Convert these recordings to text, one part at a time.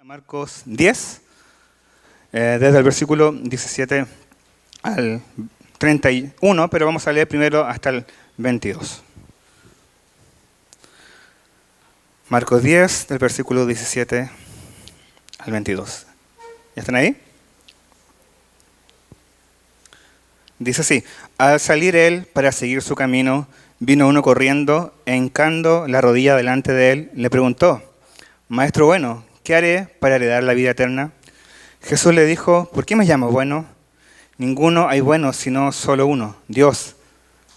Marcos 10, desde el versículo 17 al 31, pero vamos a leer primero hasta el 22. Marcos 10, del versículo 17 al 22. ¿Ya están ahí? Dice así: al salir él para seguir su camino, vino uno corriendo, e hincando la rodilla delante de él, le preguntó: Maestro bueno, ¿qué haré para heredar la vida eterna? Jesús le dijo: ¿por qué me llamas bueno? Ninguno hay bueno sino solo uno, Dios.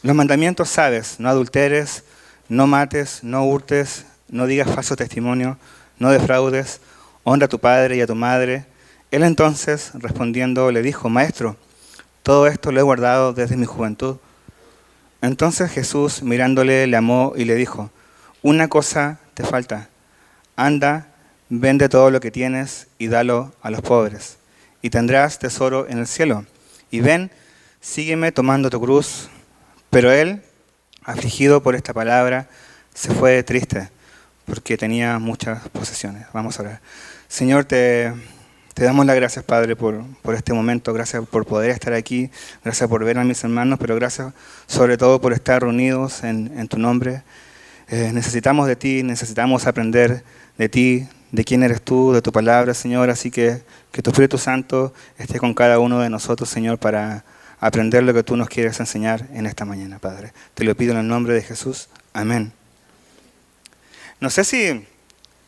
Los mandamientos sabes: no adulteres, no mates, no hurtes, no digas falso testimonio, no defraudes, honra a tu padre y a tu madre. Él entonces, respondiendo, le dijo: Maestro, todo esto lo he guardado desde mi juventud. Entonces Jesús, mirándole, le amó y le dijo: una cosa te falta. Anda, vende todo lo que tienes y dalo a los pobres, y tendrás tesoro en el cielo. Y ven, sígueme tomando tu cruz. Pero él, afligido por esta palabra, se fue triste, porque tenía muchas posesiones. Vamos a orar. Señor, te damos las gracias, Padre, por este momento. Gracias por poder estar aquí. Gracias por ver a mis hermanos, pero gracias sobre todo por estar reunidos en tu nombre. Necesitamos de ti, necesitamos aprender de ti, de quién eres tú, de tu palabra, Señor. Así que tu Espíritu Santo esté con cada uno de nosotros, Señor, para aprender lo que tú nos quieres enseñar en esta mañana, Padre. Te lo pido en el nombre de Jesús. Amén. No sé si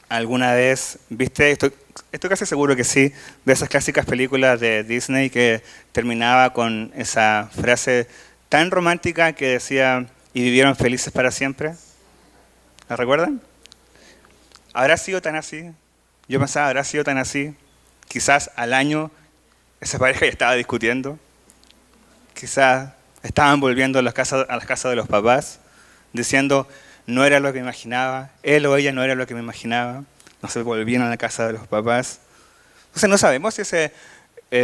alguna vez viste, estoy casi seguro que sí, de esas clásicas películas de Disney que terminaba con esa frase tan romántica que decía: y vivieron felices para siempre. ¿La recuerdan? ¿Habrá sido tan así? Yo pensaba, ¿habrá sido tan así? Quizás al año esa pareja ya estaba discutiendo. Quizás estaban volviendo a las casas de los papás, diciendo: no era lo que imaginaba, él o ella no era lo que me imaginaba. No se volvían a la casa de los papás. Entonces no sabemos si ese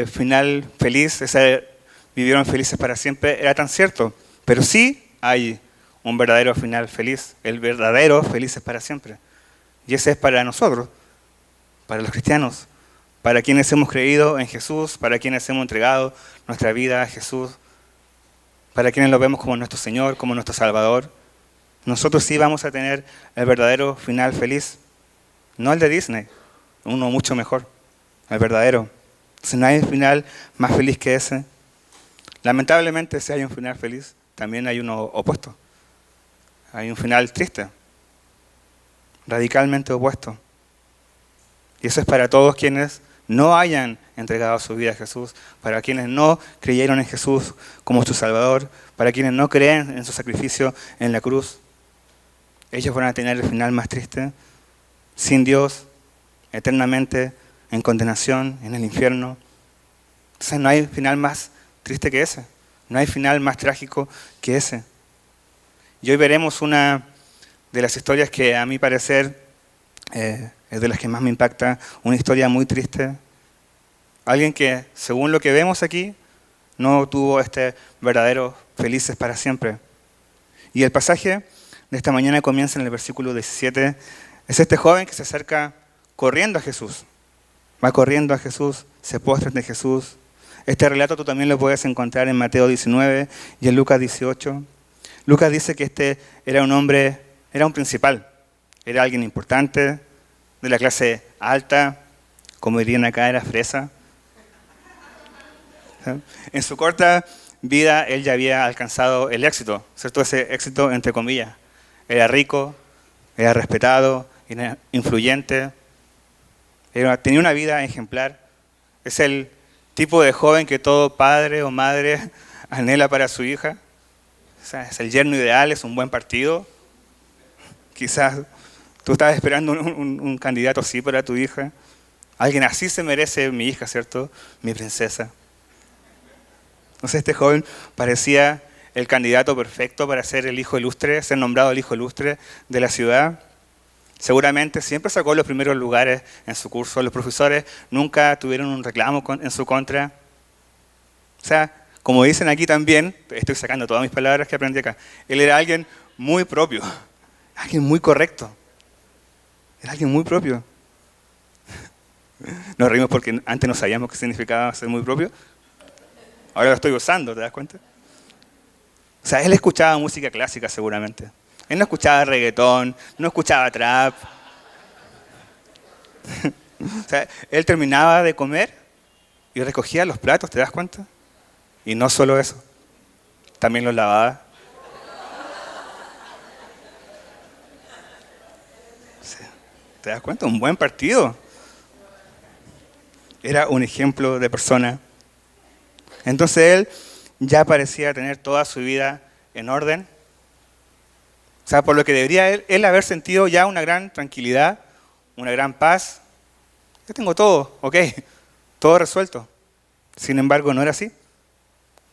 final feliz, ese vivieron felices para siempre, era tan cierto. Pero sí hay un verdadero final feliz, el verdadero felices para siempre. Y ese es para nosotros, para los cristianos, para quienes hemos creído en Jesús, para quienes hemos entregado nuestra vida a Jesús, para quienes lo vemos como nuestro Señor, como nuestro Salvador. Nosotros sí vamos a tener el verdadero final feliz, no el de Disney, uno mucho mejor, el verdadero. Entonces no hay final más feliz que ese. Lamentablemente, si hay un final feliz, también hay uno opuesto. Hay un final triste, radicalmente opuesto. Y eso es para todos quienes no hayan entregado su vida a Jesús, para quienes no creyeron en Jesús como su Salvador, para quienes no creen en su sacrificio en la cruz. Ellos van a tener el final más triste, sin Dios, eternamente en condenación, en el infierno. Entonces no hay final más triste que ese, no hay final más trágico que ese. Y hoy veremos una de las historias que a mi parecer es de las que más me impacta, una historia muy triste. Alguien que, según lo que vemos aquí, no tuvo este verdadero felices para siempre. Y el pasaje de esta mañana comienza en el versículo 17. Es este joven que se acerca corriendo a Jesús. Va corriendo a Jesús, se postra ante Jesús. Este relato tú también lo puedes encontrar en Mateo 19 y en Lucas 18. Lucas dice que este era un hombre, era un principal, era alguien importante, de la clase alta, como dirían acá, era fresa. En su corta vida él ya había alcanzado el éxito, ¿cierto? Ese éxito entre comillas. Era rico, era respetado, era influyente, tenía una vida ejemplar. Es el tipo de joven que todo padre o madre anhela para su hija. O sea, es el yerno ideal, es un buen partido. Quizás tú estás esperando un candidato así para tu hija. Alguien así se merece mi hija, ¿cierto? Mi princesa. Entonces este joven parecía el candidato perfecto para ser el hijo ilustre, ser nombrado el hijo ilustre de la ciudad. Seguramente siempre sacó los primeros lugares en su curso. Los profesores nunca tuvieron un reclamo en su contra. O sea, como dicen aquí también, estoy sacando todas mis palabras que aprendí acá, él era alguien muy propio, alguien muy correcto. Era alguien muy propio. Nos reímos porque antes no sabíamos qué significaba ser muy propio. Ahora lo estoy usando, ¿te das cuenta? O sea, él escuchaba música clásica seguramente. Él no escuchaba reggaetón, no escuchaba trap. O sea, él terminaba de comer y recogía los platos, ¿te das cuenta? Y no solo eso, también los lavaba. Sí, ¿te das cuenta? Un buen partido. Era un ejemplo de persona. Entonces él ya parecía tener toda su vida en orden. O sea, por lo que debería él haber sentido ya una gran tranquilidad, una gran paz. Ya tengo todo, ok, todo resuelto. Sin embargo, no era así.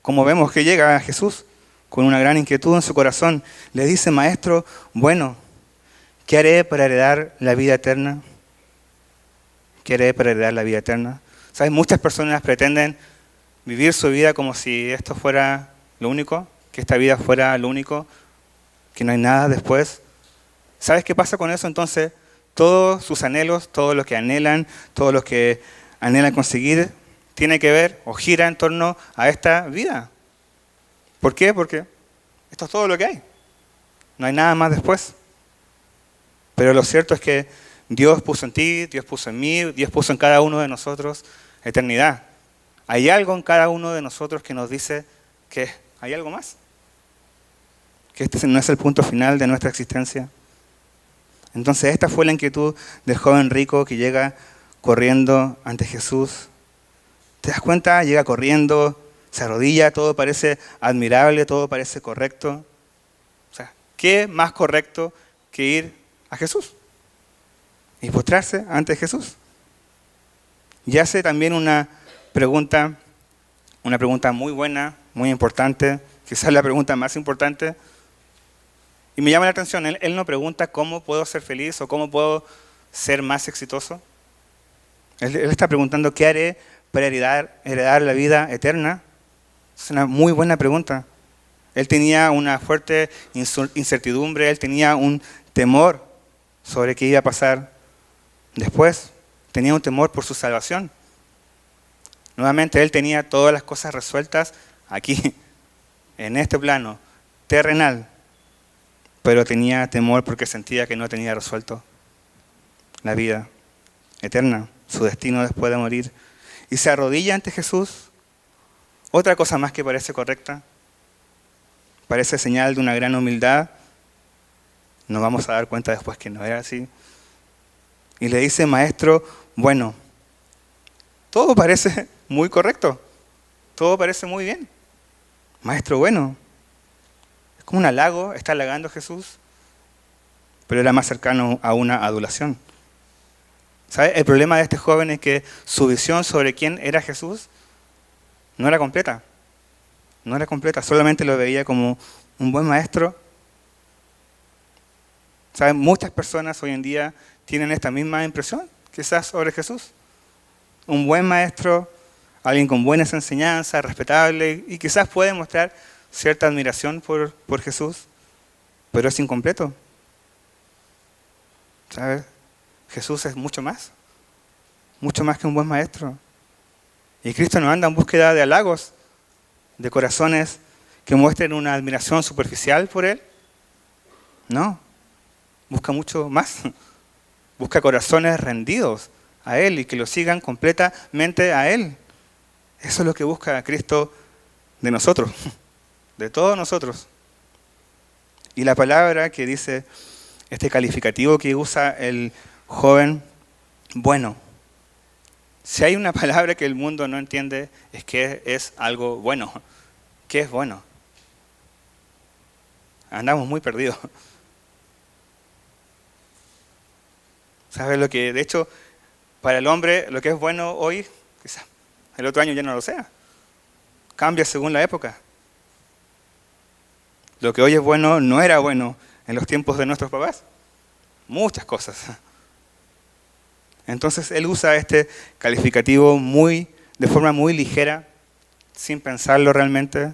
Como vemos que llega a Jesús con una gran inquietud en su corazón, le dice, Maestro, bueno, ¿qué haré para heredar la vida eterna? ¿Qué haré para heredar la vida eterna? ¿Sabes? Muchas personas pretenden vivir su vida como si esto fuera lo único, que esta vida fuera lo único, que no hay nada después. ¿Sabes qué pasa con eso? Entonces, todos sus anhelos, todo lo que anhelan, todo lo que anhelan conseguir, tiene que ver o gira en torno a esta vida. ¿Por qué? Porque esto es todo lo que hay. No hay nada más después. Pero lo cierto es que Dios puso en ti, Dios puso en mí, Dios puso en cada uno de nosotros eternidad. Hay algo en cada uno de nosotros que nos dice que hay algo más. Que este no es el punto final de nuestra existencia. Entonces esta fue la inquietud del joven rico que llega corriendo ante Jesús. ¿Te das cuenta? Llega corriendo, se arrodilla, todo parece admirable, todo parece correcto. O sea, ¿qué más correcto que ir a Jesús y postrarse ante Jesús? Y hace también una pregunta muy buena, muy importante, quizás la pregunta más importante. Y me llama la atención, él no pregunta cómo puedo ser feliz o cómo puedo ser más exitoso. Él está preguntando qué haré para heredar la vida eterna. Es una muy buena pregunta. Él tenía una fuerte incertidumbre, él tenía un temor sobre qué iba a pasar después. Tenía un temor por su salvación. Nuevamente, él tenía todas las cosas resueltas aquí, en este plano terrenal, pero tenía temor porque sentía que no tenía resuelto la vida eterna, su destino después de morir. Y se arrodilla ante Jesús. Otra cosa más que parece correcta, parece señal de una gran humildad. Nos vamos a dar cuenta después que no era así. Y le dice, Maestro, bueno, todo parece muy correcto, todo parece muy bien. Maestro, bueno. Es como un halago, está halagando a Jesús, pero era más cercano a una adulación. ¿Sabe? El problema de este joven es que su visión sobre quién era Jesús no era completa. No era completa, solamente lo veía como un buen maestro. ¿Sabe? Muchas personas hoy en día tienen esta misma impresión, quizás sobre Jesús. Un buen maestro, alguien con buenas enseñanzas, respetable, y quizás puede mostrar cierta admiración por Jesús, pero es incompleto. ¿Sabes? Jesús es mucho más que un buen maestro. Y Cristo no anda en búsqueda de halagos, de corazones que muestren una admiración superficial por Él. No, busca mucho más. Busca corazones rendidos a Él y que lo sigan completamente a Él. Eso es lo que busca Cristo de nosotros, de todos nosotros. Y la palabra que dice, este calificativo que usa el joven, bueno. Si hay una palabra que el mundo no entiende, es que es algo bueno. ¿Qué es bueno? Andamos muy perdidos. ¿Sabes lo que, de hecho, para el hombre, lo que es bueno hoy, quizás el otro año ya no lo sea? Cambia según la época. Lo que hoy es bueno no era bueno en los tiempos de nuestros papás. Muchas cosas. Entonces él usa este calificativo de forma muy ligera, sin pensarlo realmente.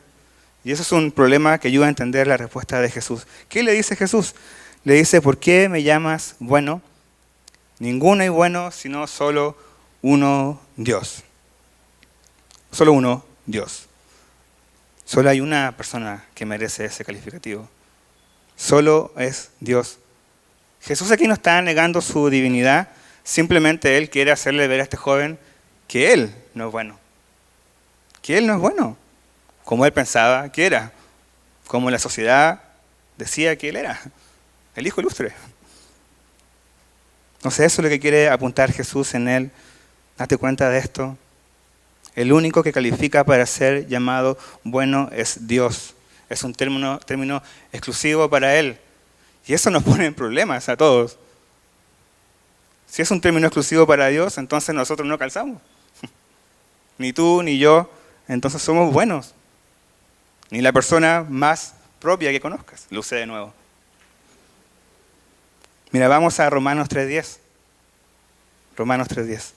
Y eso es un problema que ayuda a entender la respuesta de Jesús. ¿Qué le dice Jesús? Le dice, ¿por qué me llamas bueno? Ninguno hay bueno, sino solo uno Dios. Solo uno Dios. Solo hay una persona que merece ese calificativo. Solo es Dios. Jesús aquí no está negando su divinidad, simplemente Él quiere hacerle ver a este joven que Él no es bueno. Que Él no es bueno, como Él pensaba que era, como la sociedad decía que Él era, el hijo ilustre. Entonces eso es lo que quiere apuntar Jesús en Él. Date cuenta de esto. El único que califica para ser llamado bueno es Dios. Es un término exclusivo para Él. Y eso nos pone en problemas a todos. Si es un término exclusivo para Dios, entonces nosotros no calzamos. Ni tú, ni yo, entonces somos buenos. Ni la persona más propia que conozcas. Luce de nuevo. Mira, vamos a Romanos 3:10. Romanos 3:10.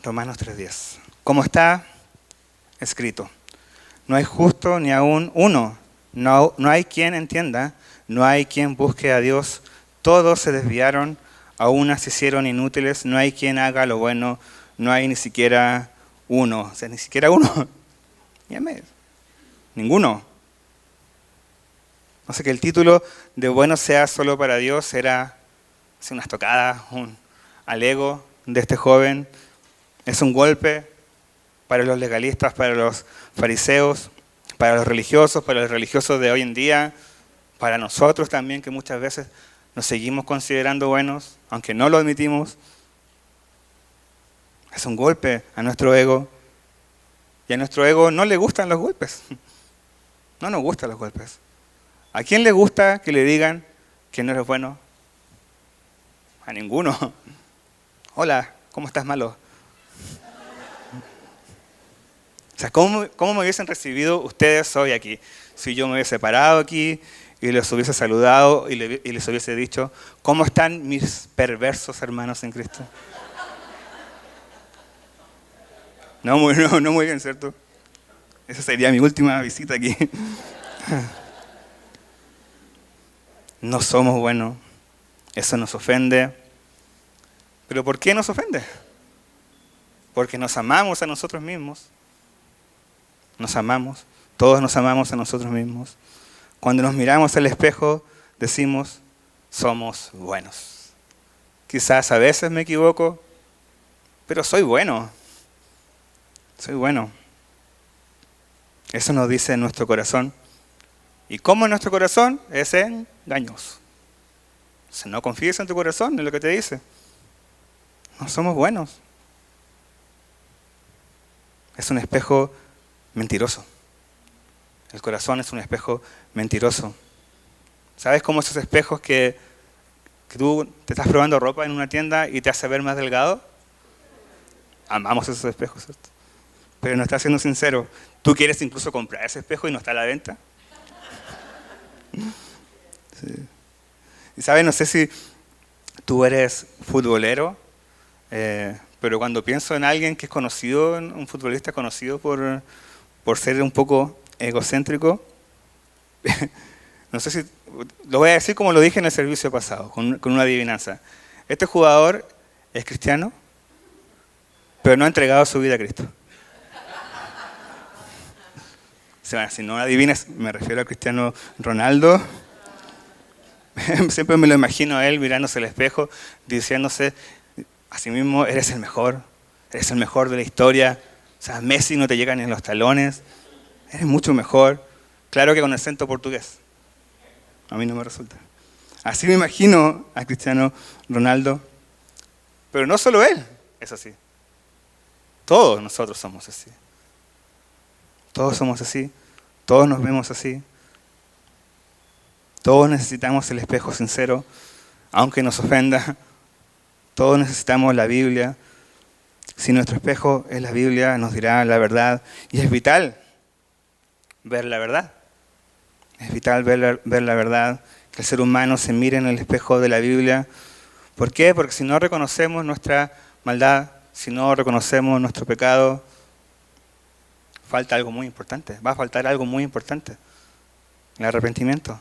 Romanos 3:10. Como está escrito, no hay justo ni aún uno, no hay quien entienda, no hay quien busque a Dios, todos se desviaron, a unas se hicieron inútiles, no hay quien haga lo bueno, no hay ni siquiera uno, o sea, ni siquiera uno, ninguno. No sé, que el título de bueno sea solo para Dios era unas tocadas al ego de este joven. Es un golpe para los legalistas, para los fariseos, para los religiosos de hoy en día, para nosotros también, que muchas veces nos seguimos considerando buenos, aunque no lo admitimos. Es un golpe a nuestro ego. Y a nuestro ego no le gustan los golpes. No nos gustan los golpes. ¿A quién le gusta que le digan que no eres bueno? A ninguno. Hola, ¿cómo estás, malo? O sea, ¿cómo me hubiesen recibido ustedes hoy aquí? Si yo me hubiese parado aquí y les hubiese saludado y les hubiese dicho, ¿cómo están mis perversos hermanos en Cristo? No muy bien, ¿cierto? Esa sería mi última visita aquí. No somos buenos. Eso nos ofende. ¿Pero por qué nos ofende? Porque nos amamos a nosotros mismos. Nos amamos. Todos nos amamos a nosotros mismos. Cuando nos miramos al espejo, decimos, somos buenos. Quizás a veces me equivoco, pero soy bueno. Soy bueno. Eso nos dice nuestro corazón. ¿Y cómo es nuestro corazón? Es engañoso. Si no confíes en tu corazón, en lo que te dice. No somos buenos. Es un espejo mentiroso. El corazón es un espejo mentiroso. ¿Sabes cómo esos espejos que tú te estás probando ropa en una tienda y te hace ver más delgado? Amamos esos espejos, ¿cierto? Pero no estás siendo sincero. Tú quieres incluso comprar ese espejo y no está a la venta. Sí. Y sabes, no sé si tú eres futbolero, pero cuando pienso en alguien que es conocido, un futbolista conocido por ser un poco egocéntrico, no sé si, lo voy a decir como lo dije en el servicio pasado, con una adivinanza. Este jugador es cristiano, pero no ha entregado su vida a Cristo. O sea, si no adivinas, me refiero a Cristiano Ronaldo. Siempre me lo imagino a él mirándose al espejo, diciéndose a sí mismo, eres el mejor de la historia. O sea, Messi no te llega ni en los talones, eres mucho mejor. Claro que con acento portugués. A mí no me resulta. Así me imagino a Cristiano Ronaldo. Pero no solo él es así. Todos nosotros somos así. Todos somos así. Todos nos vemos así. Todos necesitamos el espejo sincero, aunque nos ofenda. Todos necesitamos la Biblia. Si nuestro espejo es la Biblia, nos dirá la verdad. Y es vital ver la verdad. Es vital ver la verdad, que el ser humano se mire en el espejo de la Biblia. ¿Por qué? Porque si no reconocemos nuestra maldad, si no reconocemos nuestro pecado, falta algo muy importante. Va a faltar algo muy importante. el arrepentimiento.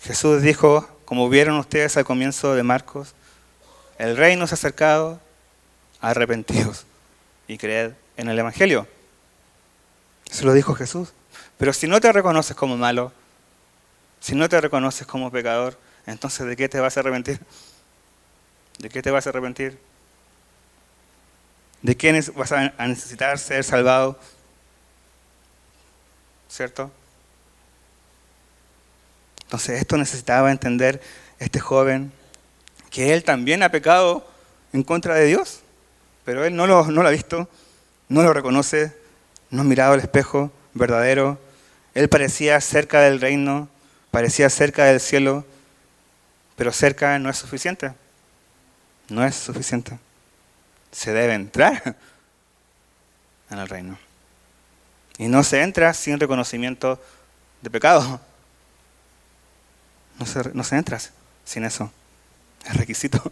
Jesús dijo, como vieron ustedes al comienzo de Marcos, el reino se ha acercado, arrepentidos y creed en el Evangelio. Eso lo dijo Jesús. Pero si no te reconoces como malo, si no te reconoces como pecador, entonces ¿de qué te vas a arrepentir? ¿De qué te vas a arrepentir? ¿De qué vas a necesitar ser salvado? ¿Cierto? Entonces esto necesitaba entender este joven, que él también ha pecado en contra de Dios, pero él no lo ha visto, no lo reconoce, no ha mirado al espejo verdadero. Él parecía cerca del reino, parecía cerca del cielo, pero cerca no es suficiente. No es suficiente. Se debe entrar en el reino. Y no se entra sin reconocimiento de pecado. No se entra sin eso. Es requisito.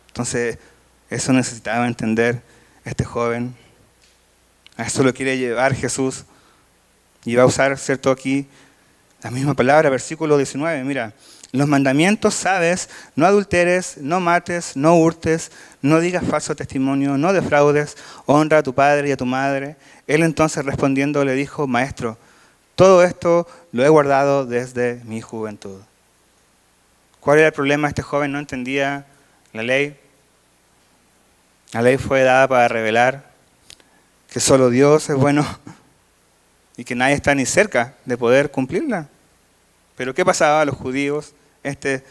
Entonces, eso necesitaba entender este joven. A eso lo quiere llevar Jesús. Y va a usar, ¿cierto?, aquí la misma palabra, versículo 19. Mira, los mandamientos, sabes, no adulteres, no mates, no hurtes, no digas falso testimonio, no defraudes, honra a tu padre y a tu madre. Él entonces respondiendo le dijo, Maestro, todo esto lo he guardado desde mi juventud. ¿Cuál era el problema? Este joven no entendía la ley. La ley fue dada para revelar que solo Dios es bueno y que nadie está ni cerca de poder cumplirla. Pero ¿qué pasaba? Los judíos, este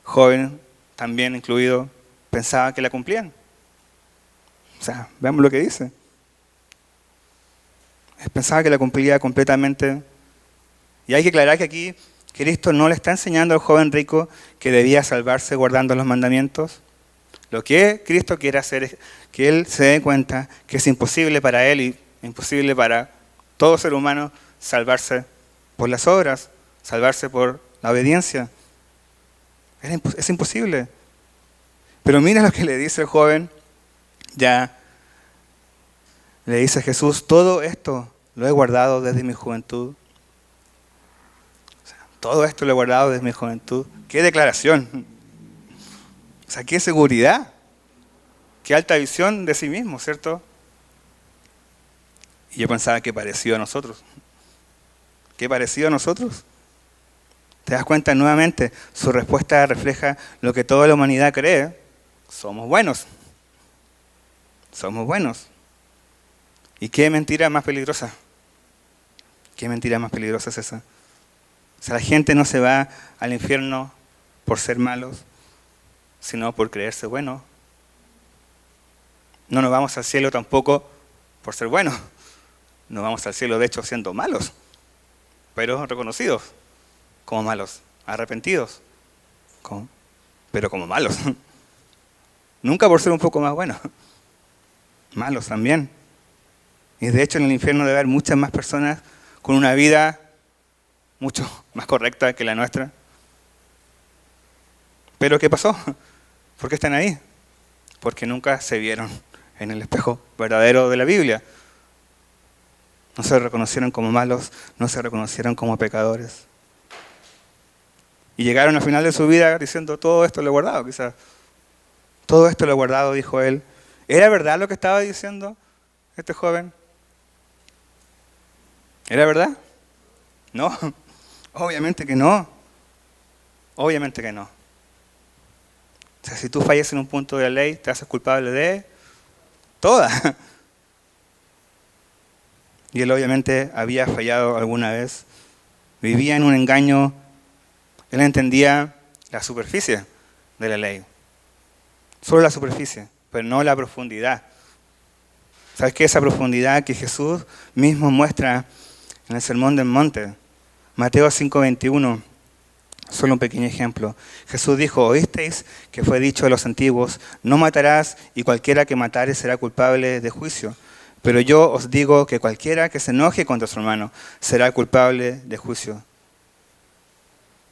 joven también incluido, pensaba que la cumplían. O sea, veamos lo que dice. Pensaba que la cumplía completamente. Y hay que aclarar que aquí Cristo no le está enseñando al joven rico que debía salvarse guardando los mandamientos. Lo que Cristo quiere hacer es que él se dé cuenta que es imposible para él y imposible para todo ser humano salvarse por las obras, salvarse por la obediencia. Es imposible. Pero mira lo que le dice el joven. Ya le dice Jesús, todo esto lo he guardado desde mi juventud. O sea, todo esto lo he guardado desde mi juventud. ¡Qué declaración! O sea, qué seguridad. Qué alta visión de sí mismo, ¿cierto? Y yo pensaba que parecido a nosotros. ¿Qué parecido a nosotros? ¿Te das cuenta nuevamente? Su respuesta refleja lo que toda la humanidad cree. Somos buenos. Somos buenos. ¿Y qué mentira más peligrosa? ¿Qué mentira más peligrosa es esa? O sea, la gente no se va al infierno por ser malos, sino por creerse buenos. No nos vamos al cielo tampoco por ser buenos. Nos vamos al cielo, de hecho, siendo malos, pero reconocidos como malos, arrepentidos, pero como malos. Nunca por ser un poco más buenos. Malos también. Y de hecho en el infierno debe haber muchas más personas con una vida mucho más correcta que la nuestra. ¿Pero qué pasó? ¿Por qué están ahí? Porque nunca se vieron en el espejo verdadero de la Biblia. No se reconocieron como malos, no se reconocieron como pecadores. Y llegaron al final de su vida diciendo, todo esto lo he guardado, quizás. Todo esto lo he guardado, dijo él. ¿Era verdad lo que estaba diciendo este joven? ¿Era verdad? No, obviamente que no. Obviamente que no. O sea, si tú fallas en un punto de la ley, te haces culpable de toda. Y él obviamente había fallado alguna vez. Vivía en un engaño. Él entendía la superficie de la ley. Solo la superficie, pero no la profundidad. ¿Sabes qué? Esa profundidad que Jesús mismo muestra en el Sermón del Monte. Mateo 5:21. Solo un pequeño ejemplo. Jesús dijo, oísteis que fue dicho a los antiguos, no matarás y cualquiera que matare será culpable de juicio. Pero yo os digo que cualquiera que se enoje contra su hermano será culpable de juicio.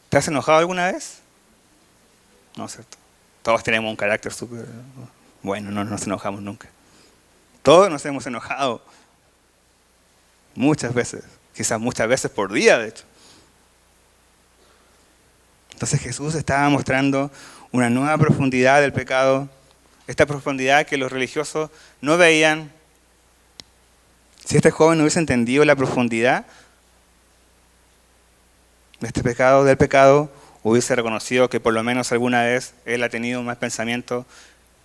¿Te has enojado alguna vez? No, ¿cierto? Todos tenemos un carácter súper bueno, no nos enojamos nunca. Todos nos hemos enojado muchas veces. quizás muchas veces por día, de hecho. Entonces Jesús estaba mostrando una nueva profundidad del pecado, esta profundidad que los religiosos no veían. Si este joven no hubiese entendido la profundidad de este pecado, del pecado, hubiese reconocido que por lo menos alguna vez él ha tenido más pensamiento,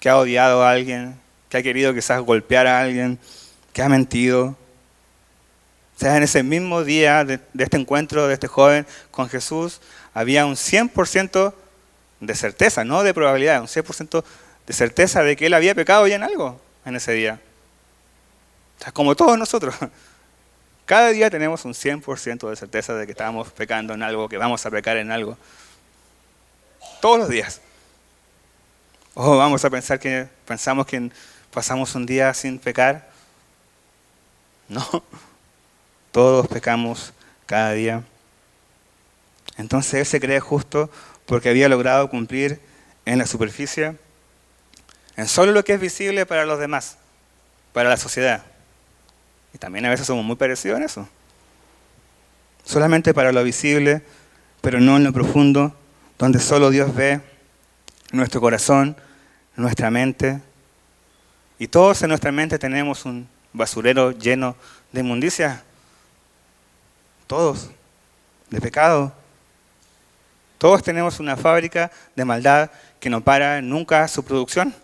que ha odiado a alguien, que ha querido quizás golpear a alguien, que ha mentido. O sea, en ese mismo día de este encuentro de este joven con Jesús, había un 100% de certeza, no de probabilidad, un 100% de certeza de que él había pecado ya en algo en ese día. O sea, como todos nosotros. Cada día tenemos un 100% de certeza de que estamos pecando en algo, que vamos a pecar en algo. Todos los días. O vamos a pensamos que pasamos un día sin pecar. No. Todos pecamos cada día. Entonces él se cree justo porque había logrado cumplir en la superficie, en solo lo que es visible para los demás, para la sociedad. Y también a veces somos muy parecidos en eso. Solamente para lo visible, pero no en lo profundo, donde solo Dios ve nuestro corazón, nuestra mente. Y todos en nuestra mente tenemos un basurero lleno de inmundicia. Todos, de pecado. Todos tenemos una fábrica de maldad que no para nunca su producción.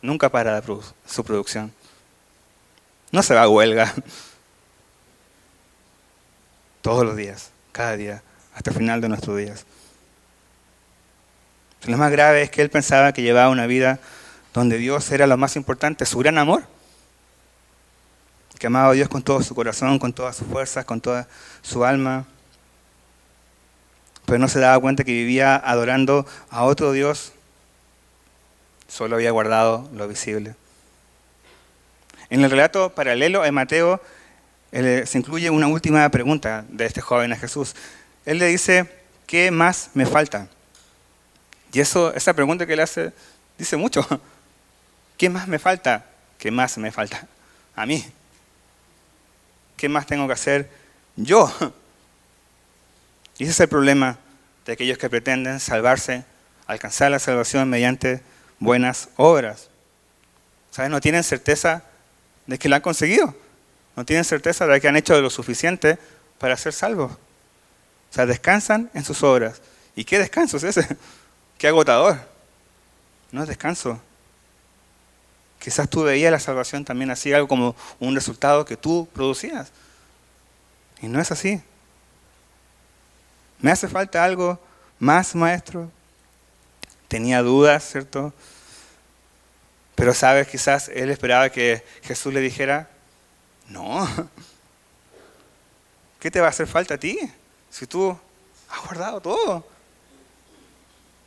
Nunca para su producción. No se va a huelga. Todos los días, cada día, hasta el final de nuestros días. Lo más grave es que él pensaba que llevaba una vida donde Dios era lo más importante, su gran amor. Que amaba a Dios con todo su corazón, con todas sus fuerzas, con toda su alma. Pero no se daba cuenta que vivía adorando a otro Dios. Solo había guardado lo visible. En el relato paralelo en Mateo se incluye una última pregunta de este joven a Jesús. Él le dice, ¿qué más me falta? Y esa pregunta que él hace dice mucho. ¿Qué más me falta? ¿Qué más me falta? A mí. ¿Qué más tengo que hacer yo? Y ese es el problema de aquellos que pretenden salvarse, alcanzar la salvación mediante buenas obras. ¿Sabes? No tienen certeza de que la han conseguido. No tienen certeza de que han hecho lo suficiente para ser salvos. O sea, descansan en sus obras. ¿Y qué descanso es ese? ¡Qué agotador! No es descanso. Quizás tú veías la salvación también así, algo como un resultado que tú producías. Y no es así. ¿Me hace falta algo más, maestro? Tenía dudas, ¿cierto? Pero sabes, quizás él esperaba que Jesús le dijera, no. ¿Qué te va a hacer falta a ti? Si tú has guardado todo.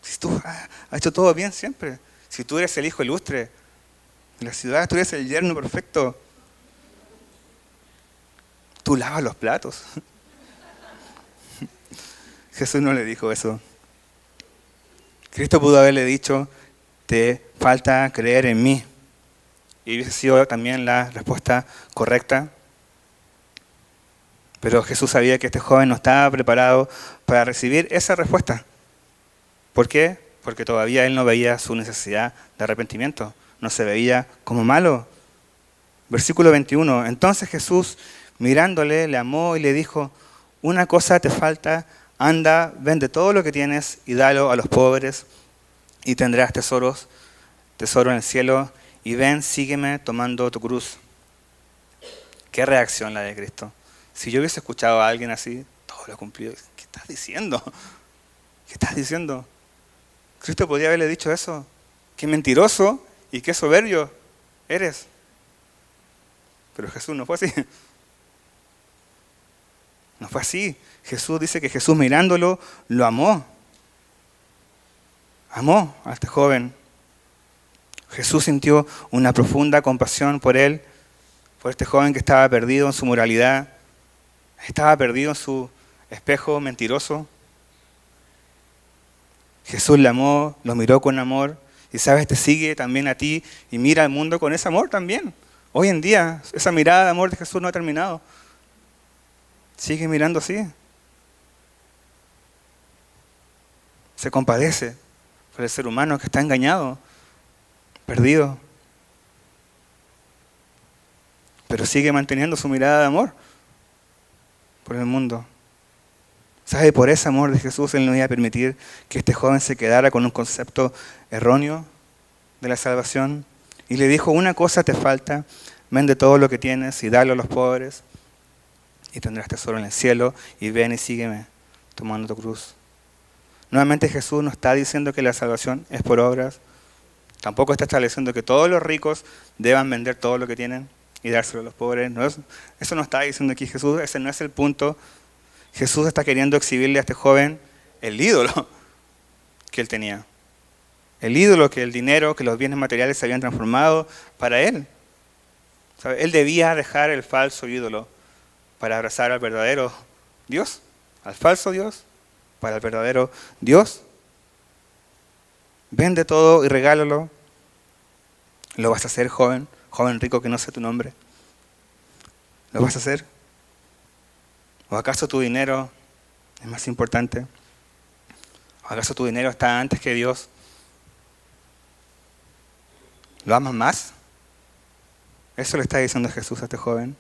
Si tú has hecho todo bien siempre. Si tú eres el hijo ilustre de la ciudad, tú eres el yerno perfecto. Tú lavas los platos. Jesús no le dijo eso. Cristo pudo haberle dicho, te falta creer en mí. Y hubiese sido también la respuesta correcta. Pero Jesús sabía que este joven no estaba preparado para recibir esa respuesta. ¿Por qué? Porque todavía él no veía su necesidad de arrepentimiento. No se veía como malo. Versículo 21. Entonces Jesús, mirándole, le amó y le dijo, una cosa te falta, anda, vende todo lo que tienes y dalo a los pobres y tendrás tesoro en el cielo y ven, sígueme tomando tu cruz. ¿Qué reacción la de Cristo? Si yo hubiese escuchado a alguien así, todo lo cumplido. ¿Qué estás diciendo? ¿Qué estás diciendo? Cristo podría haberle dicho eso. Qué mentiroso y qué soberbio eres. Pero Jesús no fue así. No fue así. Jesús dice que Jesús mirándolo, lo amó. Amó a este joven. Jesús sintió una profunda compasión por él, por este joven que estaba perdido en su moralidad, estaba perdido en su espejo mentiroso. Jesús le amó, lo miró con amor y sabes, te sigue también a ti y mira al mundo con ese amor también. Hoy en día, esa mirada de amor de Jesús no ha terminado. Sigue mirando así. Se compadece por el ser humano que está engañado, perdido. Pero sigue manteniendo su mirada de amor por el mundo. ¿Sabe? Por ese amor de Jesús, Él no iba a permitir que este joven se quedara con un concepto erróneo de la salvación. Y le dijo, una cosa te falta, vende todo lo que tienes y dalo a los pobres y tendrás tesoro en el cielo, y ven y sígueme tomando tu cruz. Nuevamente Jesús no está diciendo que la salvación es por obras, tampoco está estableciendo que todos los ricos deban vender todo lo que tienen y dárselo a los pobres. No, eso no está diciendo aquí Jesús, ese no es el punto. Jesús está queriendo exhibirle a este joven el ídolo que él tenía. El ídolo que el dinero, que los bienes materiales se habían transformado para él. ¿Sabe? Él debía dejar el falso ídolo para abrazar al verdadero Dios, al falso Dios, para el verdadero Dios. Vende todo y regálalo. Lo vas a hacer, joven rico que no sé tu nombre. ¿Lo vas a hacer? ¿O acaso tu dinero es más importante? ¿O acaso tu dinero está antes que Dios? ¿Lo amas más? Eso le está diciendo Jesús a este joven.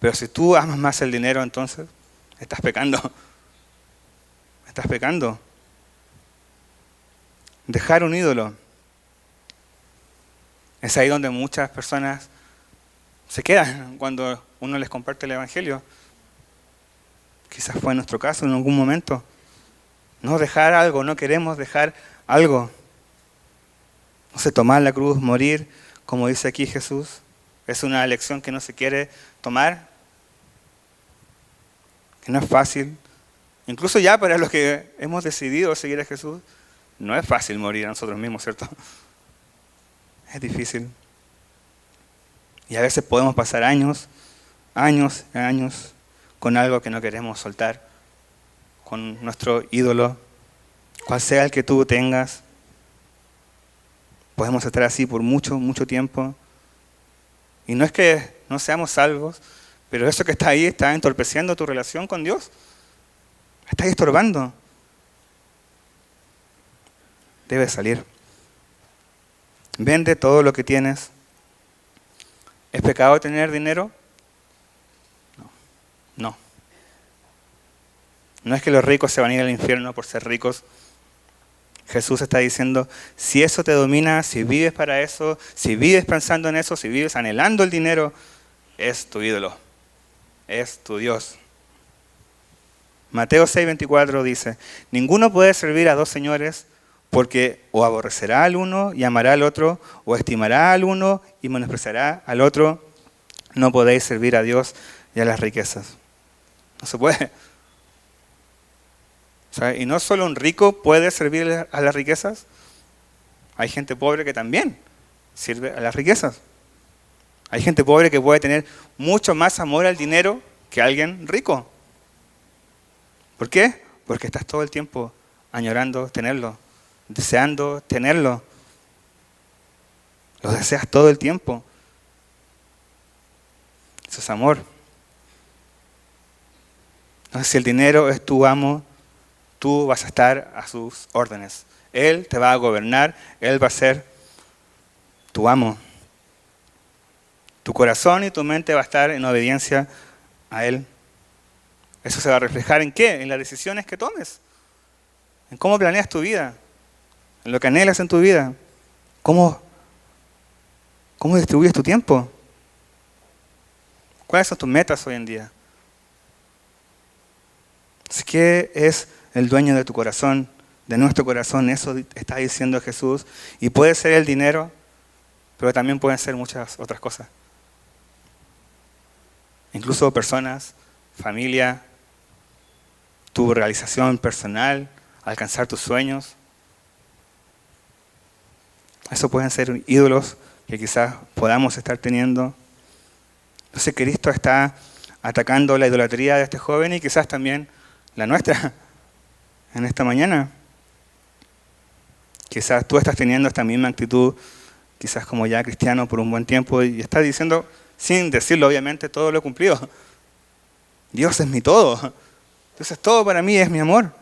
Pero si tú amas más el dinero, entonces estás pecando. Estás pecando. Dejar un ídolo. Es ahí donde muchas personas se quedan cuando uno les comparte el Evangelio. Quizás fue nuestro caso en algún momento. No dejar algo, no queremos dejar algo. No sé, tomar la cruz, morir, como dice aquí Jesús. Es una elección que no se quiere tomar, que no es fácil. Incluso ya para los que hemos decidido seguir a Jesús, no es fácil morir a nosotros mismos, ¿cierto? Es difícil. Y a veces podemos pasar años con algo que no queremos soltar, con nuestro ídolo, cual sea el que tú tengas. Podemos estar así por mucho tiempo. Y no es que no seamos salvos, pero eso que está ahí está entorpeciendo tu relación con Dios. Está estorbando. Debe salir. Vende todo lo que tienes. ¿Es pecado tener dinero? No. No es que los ricos se van a ir al infierno por ser ricos. Jesús está diciendo, si eso te domina, si vives para eso, si vives pensando en eso, si vives anhelando el dinero, es tu ídolo, es tu Dios. Mateo 6:24 dice, ninguno puede servir a dos señores porque o aborrecerá al uno y amará al otro, o estimará al uno y menospreciará al otro. No podéis servir a Dios y a las riquezas. No se puede. ¿Sabe? Y no solo un rico puede servir a las riquezas, hay gente pobre que también sirve a las riquezas. Hay gente pobre que puede tener mucho más amor al dinero que alguien rico. ¿Por qué? Porque estás todo el tiempo añorando tenerlo, deseando tenerlo. Lo deseas todo el tiempo. Eso es amor. Entonces, si el dinero es tu amo, tú vas a estar a sus órdenes. Él te va a gobernar, Él va a ser tu amo. Tu corazón y tu mente va a estar en obediencia a Él. Eso se va a reflejar ¿en qué? En las decisiones que tomes. En cómo planeas tu vida. En lo que anhelas en tu vida. ¿Cómo distribuyes tu tiempo? ¿Cuáles son tus metas hoy en día? ¿Qué es el dueño de tu corazón, de nuestro corazón? Eso está diciendo Jesús. Y puede ser el dinero, pero también pueden ser muchas otras cosas. Incluso personas, familia, tu realización personal, alcanzar tus sueños. Eso pueden ser ídolos que quizás podamos estar teniendo. Entonces Cristo está atacando la idolatría de este joven y quizás también la nuestra en esta mañana. Quizás tú estás teniendo esta misma actitud, quizás como ya cristiano por un buen tiempo, y estás diciendo, sin decirlo obviamente, todo lo he cumplido. Dios es mi todo. Dios es todo para mí, es mi amor.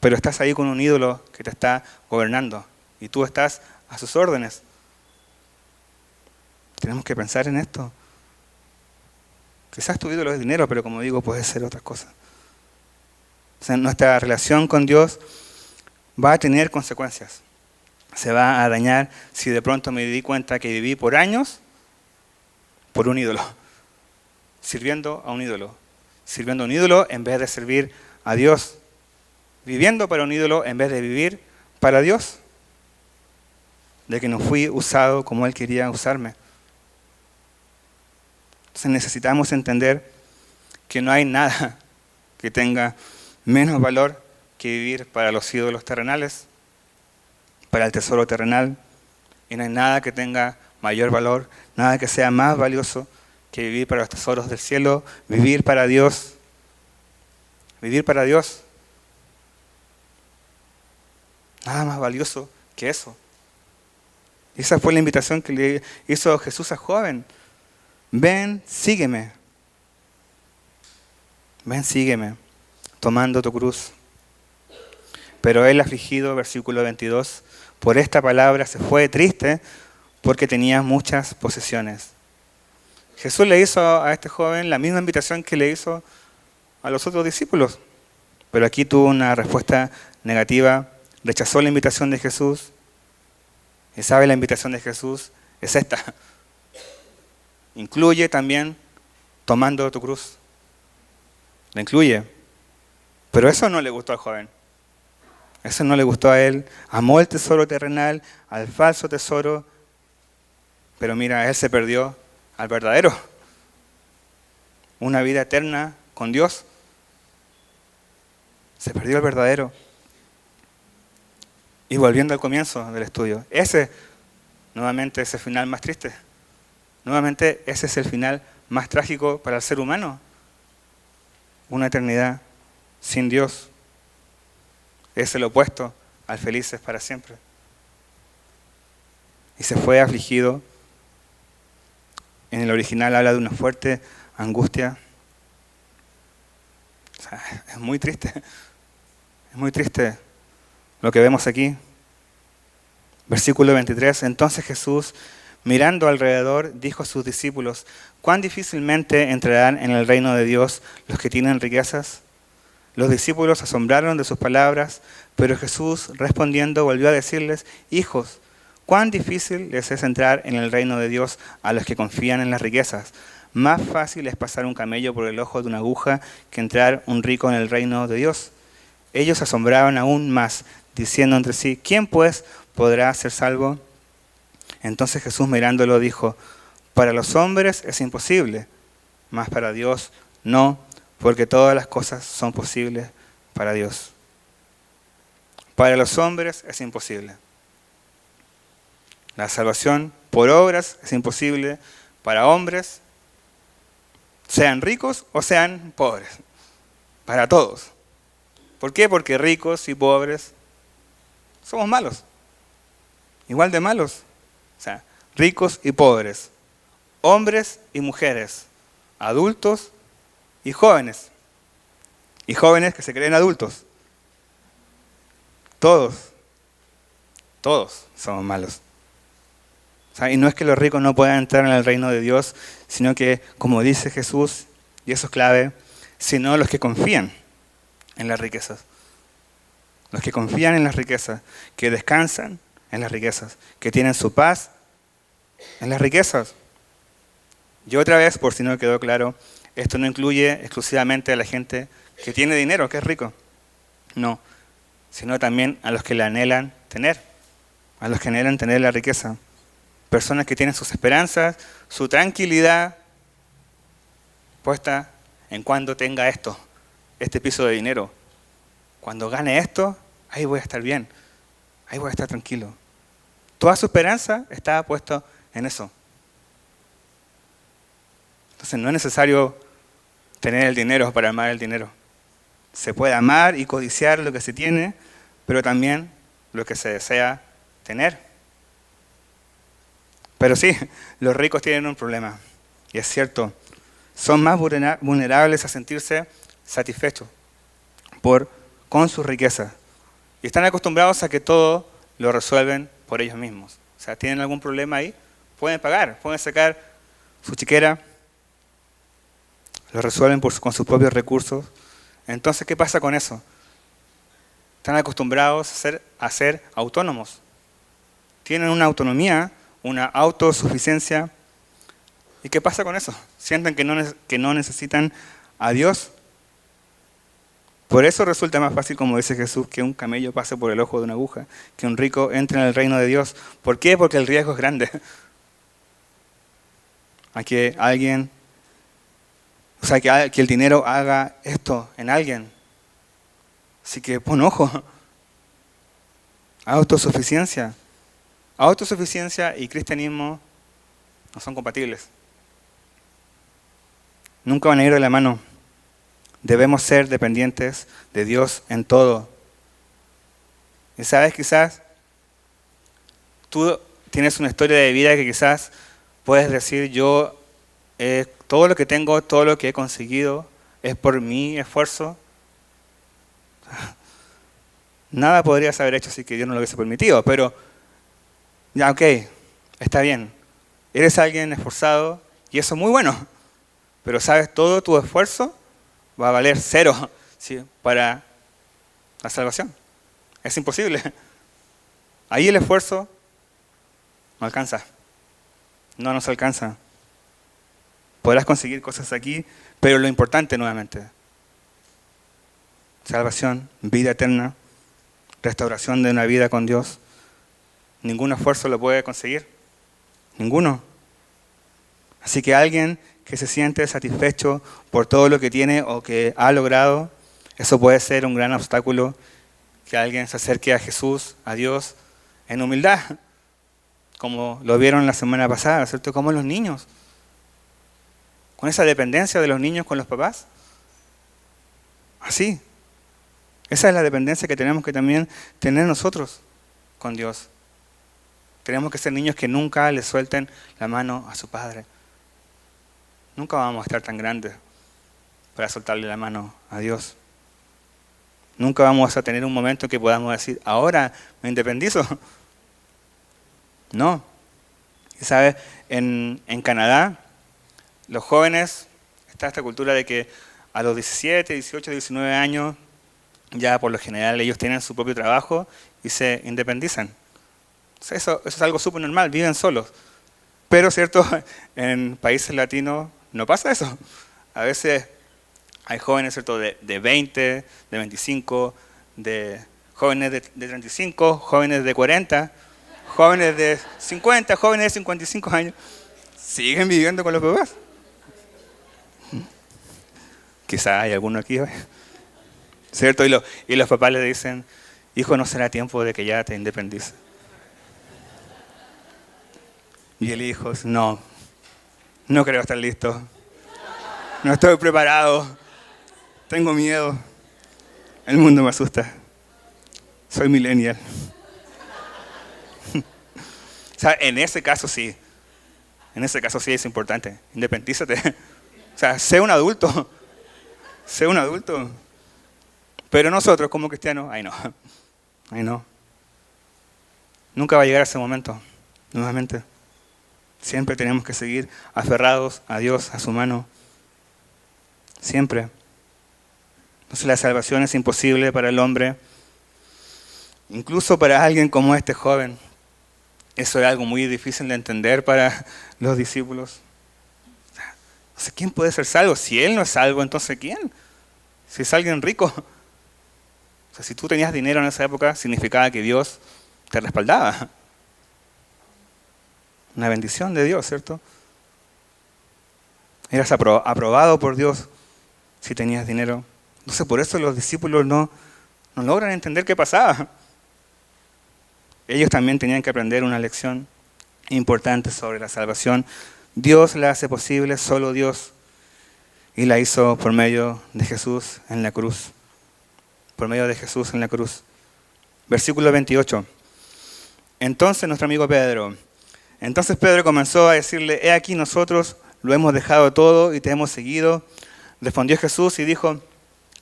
Pero estás ahí con un ídolo que te está gobernando y tú estás a sus órdenes. Tenemos que pensar en esto. Quizás tu ídolo es dinero, pero como digo, puede ser otra cosa. O sea, nuestra relación con Dios va a tener consecuencias. Se va a dañar si de pronto me di cuenta que viví por años por un ídolo, sirviendo a un ídolo. Sirviendo a un ídolo en vez de servir a Dios. Viviendo para un ídolo en vez de vivir para Dios. De que no fui usado como Él quería usarme. Entonces necesitamos entender que no hay nada que tenga menos valor que vivir para los ídolos terrenales, para el tesoro terrenal, y no hay nada que tenga mayor valor, nada que sea más valioso que vivir para los tesoros del cielo, vivir para Dios. Vivir para Dios. Nada más valioso que eso. Y esa fue la invitación que le hizo Jesús al joven. Ven, sígueme. Ven, sígueme, tomando tu cruz. Pero él, afligido, versículo 22, por esta palabra se fue triste porque tenía muchas posesiones. Jesús le hizo a este joven la misma invitación que le hizo a los otros discípulos. Pero aquí tuvo una respuesta negativa, rechazó la invitación de Jesús. Y sabe, la invitación de Jesús es esta. Incluye también tomando tu cruz. La incluye. Pero eso no le gustó al joven. Eso no le gustó a él. Amó el tesoro terrenal, al falso tesoro. Pero mira, él se perdió al verdadero. Una vida eterna con Dios. Se perdió el verdadero. Y volviendo al comienzo del estudio, nuevamente ese final más triste. Nuevamente ese es el final más trágico para el ser humano. Una eternidad sin Dios. Es el opuesto al felices para siempre. Y se fue afligido. En el original habla de una fuerte angustia. O sea, es muy triste. Es muy triste lo que vemos aquí. Versículo 23. Entonces Jesús, mirando alrededor, dijo a sus discípulos: ¿cuán difícilmente entrarán en el reino de Dios los que tienen riquezas? Los discípulos se asombraron de sus palabras, pero Jesús, respondiendo, volvió a decirles: hijos, cuán difícil les es entrar en el reino de Dios a los que confían en las riquezas. Más fácil es pasar un camello por el ojo de una aguja que entrar un rico en el reino de Dios. Ellos se asombraban aún más, diciendo entre sí: ¿quién pues podrá ser salvo? Entonces Jesús, mirándolo, dijo: para los hombres es imposible, mas para Dios no, porque todas las cosas son posibles para Dios. Para los hombres es imposible. La salvación por obras es imposible para hombres, sean ricos o sean pobres. Para todos. ¿Por qué? Porque ricos y pobres somos malos. Igual de malos. O sea, ricos y pobres. Hombres y mujeres. Adultos y jóvenes. Y jóvenes que se creen adultos. Todos somos malos. O sea, y no es que los ricos no puedan entrar en el reino de Dios, sino que, como dice Jesús, y eso es clave, sino los que confían en las riquezas. Los que confían en las riquezas, que descansan en las riquezas, que tienen su paz en las riquezas. Y otra vez, por si no quedó claro, esto no incluye exclusivamente a la gente que tiene dinero, que es rico. No, sino también a los que la anhelan tener, a los que anhelan tener la riqueza. Personas que tienen sus esperanzas, su tranquilidad puesta en cuando tenga este piso de dinero. Cuando gane esto, ahí voy a estar bien, ahí voy a estar tranquilo. Toda su esperanza está puesta en eso. Entonces no es necesario tener el dinero para amar el dinero. Se puede amar y codiciar lo que se tiene, pero también lo que se desea tener. Pero sí, los ricos tienen un problema. Y es cierto, son más vulnerables a sentirse satisfechos con sus riquezas. Y están acostumbrados a que todo lo resuelven por ellos mismos. O sea, tienen algún problema ahí, pueden pagar, pueden sacar su chequera, lo resuelven con sus propios recursos. Entonces, ¿qué pasa con eso? Están acostumbrados a ser autónomos. Tienen una autonomía, una autosuficiencia. ¿Y qué pasa con eso? Sienten que no necesitan a Dios. Por eso resulta más fácil, como dice Jesús, que un camello pase por el ojo de una aguja, que un rico entre en el reino de Dios. ¿Por qué? Porque el riesgo es grande. A que alguien, que el dinero haga esto en alguien. Así que pon ojo. Autosuficiencia. Autosuficiencia y cristianismo no son compatibles. Nunca van a ir de la mano. Debemos ser dependientes de Dios en todo. Y sabes, quizás tú tienes una historia de vida que quizás puedes decir, yo todo lo que tengo, todo lo que he conseguido es por mi esfuerzo. Nada podrías haber hecho si que Dios no lo hubiese permitido, pero ya, ok, está bien. Eres alguien esforzado y eso es muy bueno, pero sabes, todo tu esfuerzo va a valer cero, ¿sí?, para la salvación. Es imposible. Ahí el esfuerzo no alcanza. No nos alcanza. Podrás conseguir cosas aquí, pero lo importante nuevamente, salvación, vida eterna, restauración de una vida con Dios, ningún esfuerzo lo puede conseguir. Ninguno. Así que alguien que se siente satisfecho por todo lo que tiene o que ha logrado, eso puede ser un gran obstáculo, que alguien se acerque a Jesús, a Dios, en humildad, como lo vieron la semana pasada, ¿cierto? Como los niños, con esa dependencia de los niños con los papás. Así. Esa es la dependencia que tenemos que también tener nosotros con Dios. Tenemos que ser niños que nunca le suelten la mano a su padre. Nunca vamos a estar tan grandes para soltarle la mano a Dios. Nunca vamos a tener un momento en que podamos decir, ahora me independizo. No. Y sabes, en Canadá, los jóvenes, está esta cultura de que a los 17, 18, 19 años, ya por lo general ellos tienen su propio trabajo y se independizan. Eso es algo súper normal, viven solos. Pero, ¿cierto?, en países latinos no pasa eso. A veces hay jóvenes, ¿cierto?, de 20, de 25, jóvenes de 35, jóvenes de 40, jóvenes de 50, jóvenes de 55 años. Siguen viviendo con los papás. Quizá hay alguno aquí hoy. ¿Cierto? Y los papás le dicen, hijo, no será tiempo de que ya te independices. Y el hijo, no creo estar listo. No estoy preparado. Tengo miedo. El mundo me asusta. Soy millennial. O sea, en ese caso sí. En ese caso sí es importante. Independízate. O sea, sé un adulto. Sé un adulto. Pero nosotros como cristianos, ay no. Nunca va a llegar ese momento, nuevamente. Siempre tenemos que seguir aferrados a Dios, a su mano. Siempre. Entonces la salvación es imposible para el hombre. Incluso para alguien como este joven. Eso es algo muy difícil de entender para los discípulos. O sea, ¿quién puede ser salvo? Si él no es salvo, entonces ¿quién? Si es alguien rico. O sea, si tú tenías dinero en esa época, significaba que Dios te respaldaba. Una bendición de Dios, ¿cierto? Eras aprobado por Dios si tenías dinero. Entonces, por eso los discípulos no logran entender qué pasaba. Ellos también tenían que aprender una lección importante sobre la salvación. Dios la hace posible, solo Dios. Y la hizo por medio de Jesús en la cruz. Por medio de Jesús en la cruz. Versículo 28. Entonces Pedro comenzó a decirle, he aquí nosotros lo hemos dejado todo y te hemos seguido. Respondió Jesús y dijo,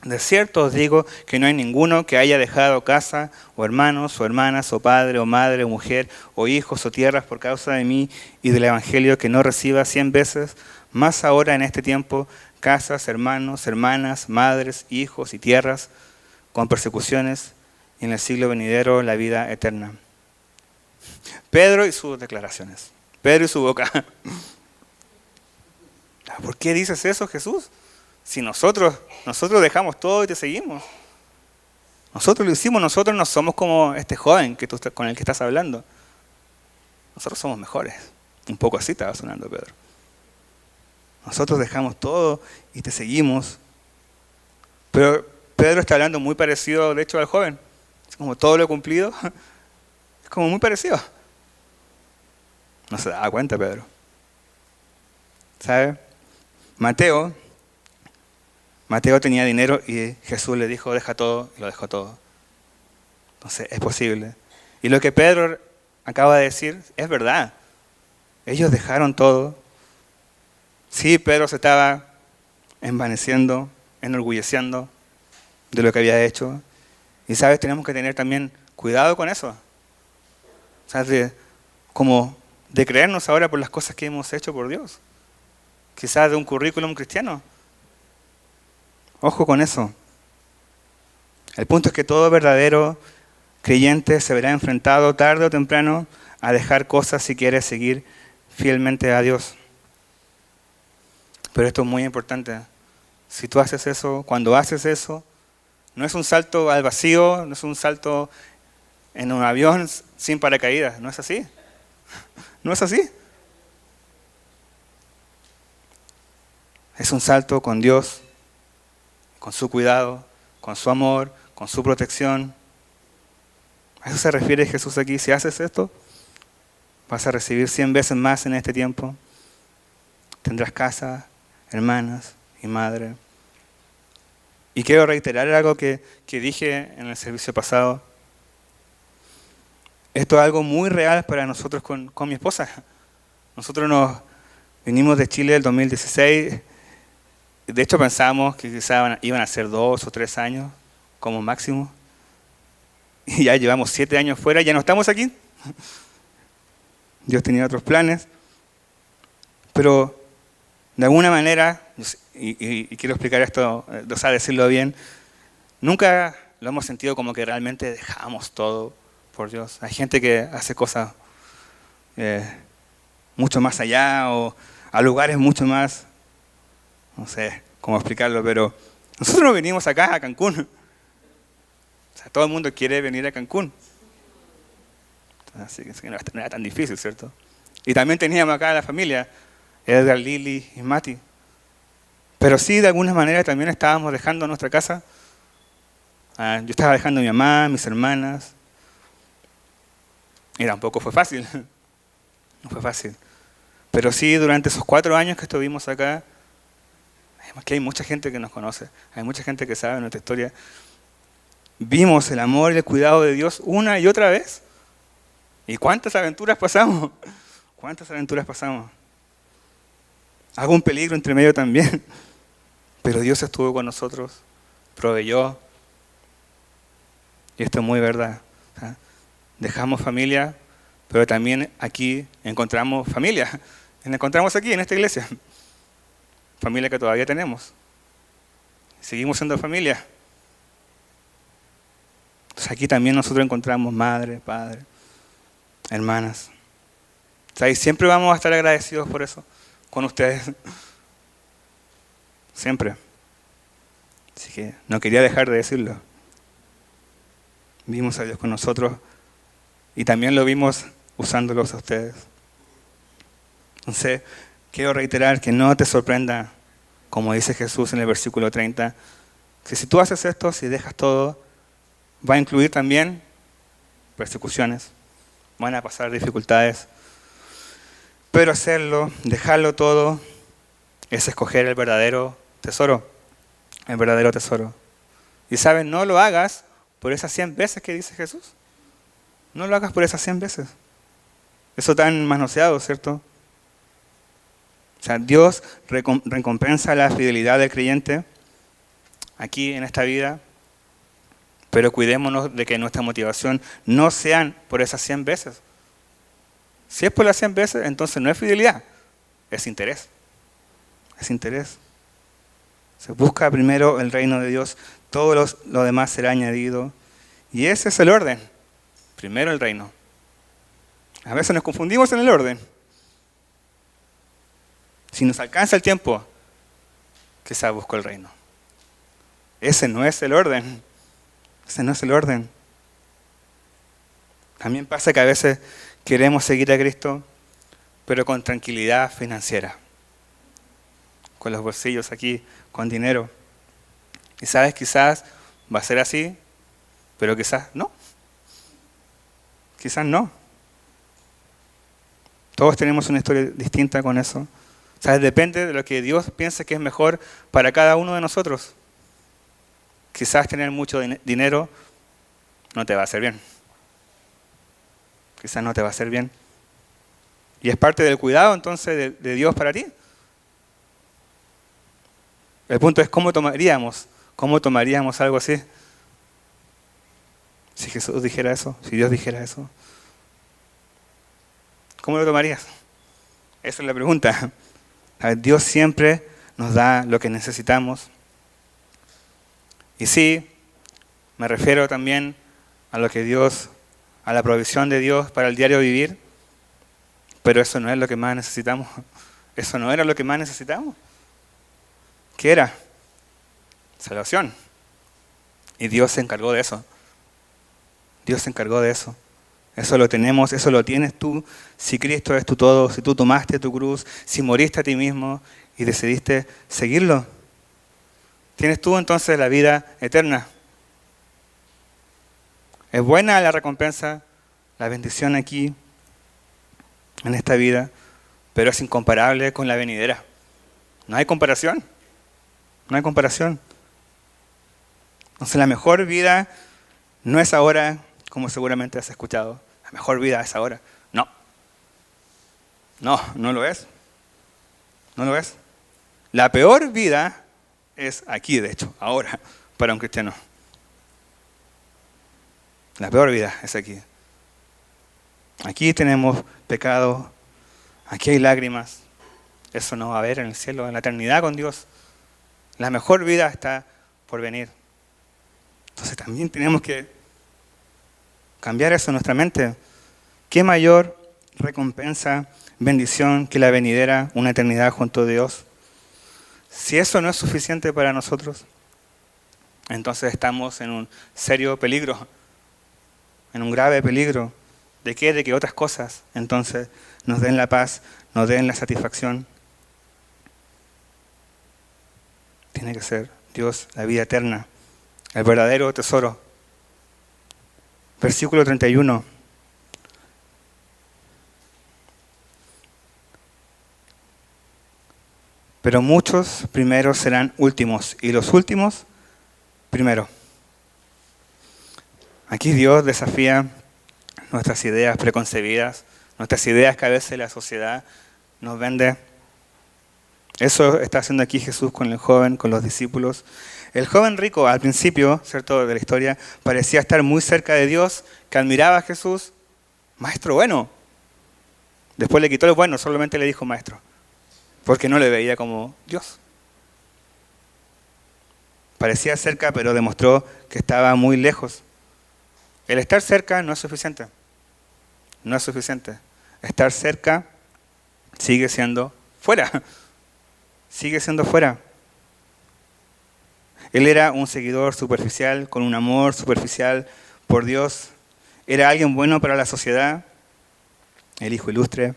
de cierto os digo que no hay ninguno que haya dejado casa, o hermanos, o hermanas, o padre, o madre, o mujer, o hijos, o tierras por causa de mí y del Evangelio, que no reciba 100 veces, más ahora en este tiempo, casas, hermanos, hermanas, madres, hijos y tierras, con persecuciones, y en el siglo venidero la vida eterna. Pedro y sus declaraciones. Pedro y su boca. ¿Por qué dices eso, Jesús? Si nosotros dejamos todo y te seguimos. Nosotros lo hicimos, nosotros no somos como este joven con el que estás hablando. Nosotros somos mejores. Un poco así estaba sonando Pedro. Nosotros dejamos todo y te seguimos. Pero Pedro está hablando muy parecido, de hecho, al joven. Es como todo lo cumplido. Es como muy parecido. No se daba cuenta Pedro. ¿Sabe? Mateo tenía dinero y Jesús le dijo, deja todo, y lo dejó todo. Entonces, es posible. Y lo que Pedro acaba de decir es verdad. Ellos dejaron todo. Sí, Pedro se estaba envaneciendo, enorgulleciendo de lo que había hecho. Y sabes, tenemos que tener también cuidado con eso. ¿Sabes? Como de creernos ahora por las cosas que hemos hecho por Dios. Quizás de un currículum cristiano. Ojo con eso. El punto es que todo verdadero creyente se verá enfrentado tarde o temprano a dejar cosas si quiere seguir fielmente a Dios. Pero esto es muy importante. Si tú haces eso, cuando haces eso, no es un salto al vacío, no es un salto en un avión sin paracaídas, no es así. No es así. Es un salto con Dios, con su cuidado, con su amor, con su protección. A eso se refiere Jesús aquí. Si haces esto, vas a recibir 100 veces más en este tiempo. Tendrás casa, hermanas y madre. Y quiero reiterar algo que dije en el servicio pasado. Esto es algo muy real para nosotros con mi esposa. Nosotros nos vinimos de Chile el 2016. De hecho pensábamos que quizás iban a ser 2 o 3 años como máximo. Y ya llevamos 7 años fuera y ya no estamos aquí. Dios tenía otros planes. Pero de alguna manera, y quiero explicar esto, o sea, decirlo bien, nunca lo hemos sentido como que realmente dejamos todo por Dios. Hay gente que hace cosas mucho más allá o a lugares mucho más, no sé cómo explicarlo, pero nosotros no venimos acá a Cancún. O sea, todo el mundo quiere venir a Cancún. Así que no era tan difícil, ¿cierto? Y también teníamos acá a la familia, Edgar, Lili y Mati. Pero sí, de alguna manera también estábamos dejando nuestra casa. Yo estaba dejando a mi mamá, mis hermanas. Y tampoco fue fácil. No fue fácil. Pero sí, durante esos 4 años que estuvimos acá, además que hay mucha gente que nos conoce, hay mucha gente que sabe nuestra historia, vimos el amor y el cuidado de Dios una y otra vez. ¿Y cuántas aventuras pasamos? ¿Cuántas aventuras pasamos? Algún peligro entre medio también. Pero Dios estuvo con nosotros, proveyó. Y esto es muy verdad. Dejamos familia, pero también aquí encontramos familia. La encontramos aquí, en esta iglesia. Familia que todavía tenemos. Seguimos siendo familia. Entonces aquí también nosotros encontramos madre, padre, hermanas. Y siempre vamos a estar agradecidos por eso, con ustedes. Siempre. Así que no quería dejar de decirlo. Vimos a Dios con nosotros y también lo vimos usándolos a ustedes. Entonces, quiero reiterar que no te sorprenda, como dice Jesús en el versículo 30, que si tú haces esto, si dejas todo, va a incluir también persecuciones, van a pasar dificultades, pero hacerlo, dejarlo todo, es escoger el verdadero tesoro, el verdadero tesoro. Y saben, no lo hagas por esas 100 veces que dice Jesús. No lo hagas por esas 100 veces. Eso tan manoseado, ¿cierto? O sea, Dios recompensa la fidelidad del creyente aquí en esta vida, pero cuidémonos de que nuestra motivación no sean por esas 100 veces. Si es por las 100 veces, entonces no es fidelidad, es interés. Es interés. Se busca primero el reino de Dios, todo lo demás será añadido. Y ese es el orden. Primero el reino. A veces nos confundimos en el orden. Si nos alcanza el tiempo, quizás busco el reino. Ese no es el orden. Ese no es el orden. También pasa que a veces queremos seguir a Cristo, pero con tranquilidad financiera. Con los bolsillos aquí, con dinero. Y sabes, quizás va a ser así, pero quizás no. Quizás no. Todos tenemos una historia distinta con eso. ¿Sabes? Depende de lo que Dios piense que es mejor para cada uno de nosotros. Quizás tener mucho dinero no te va a hacer bien. Quizás no te va a hacer bien. Y es parte del cuidado entonces de Dios para ti. El punto es cómo tomaríamos algo así. Si Jesús dijera eso, si Dios dijera eso. ¿Cómo lo tomarías? Esa es la pregunta. Dios siempre nos da lo que necesitamos. Y sí, me refiero también a lo que Dios, a la provisión de Dios para el diario vivir, pero eso no es lo que más necesitamos. Eso no era lo que más necesitamos. ¿Qué era? Salvación. Y Dios se encargó de eso. Dios se encargó de eso. Eso lo tenemos, eso lo tienes tú. Si Cristo es tu todo, si tú tomaste tu cruz, si moriste a ti mismo y decidiste seguirlo, tienes tú entonces la vida eterna. Es buena la recompensa, la bendición aquí, en esta vida, pero es incomparable con la venidera. No hay comparación. No hay comparación. Entonces la mejor vida no es ahora, como seguramente has escuchado. La mejor vida es ahora. No. No lo es. No lo es. La peor vida es aquí, de hecho, ahora, para un cristiano. La peor vida es aquí. Aquí tenemos pecado, aquí hay lágrimas. Eso no va a haber en el cielo, en la eternidad con Dios. La mejor vida está por venir. Entonces también tenemos que cambiar eso en nuestra mente. ¿Qué mayor recompensa, bendición que la venidera, una eternidad junto a Dios? Si eso no es suficiente para nosotros, entonces estamos en un serio peligro, en un grave peligro. ¿De qué? De que otras cosas entonces nos den la paz, nos den la satisfacción. Tiene que ser Dios, la vida eterna, el verdadero tesoro. Versículo 31. Pero muchos primeros serán últimos y los últimos primero. Aquí Dios desafía nuestras ideas preconcebidas, nuestras ideas que a veces la sociedad nos vende. Eso está haciendo aquí Jesús con el joven, con los discípulos. El joven rico al principio, ¿cierto?, de la historia, parecía estar muy cerca de Dios, que admiraba a Jesús. Maestro bueno. Después le quitó el bueno, solamente le dijo maestro, porque no le veía como Dios. Parecía cerca, pero demostró que estaba muy lejos. El estar cerca no es suficiente. No es suficiente. Estar cerca sigue siendo fuera. Sigue siendo fuera. Él era un seguidor superficial, con un amor superficial por Dios. Era alguien bueno para la sociedad, el hijo ilustre.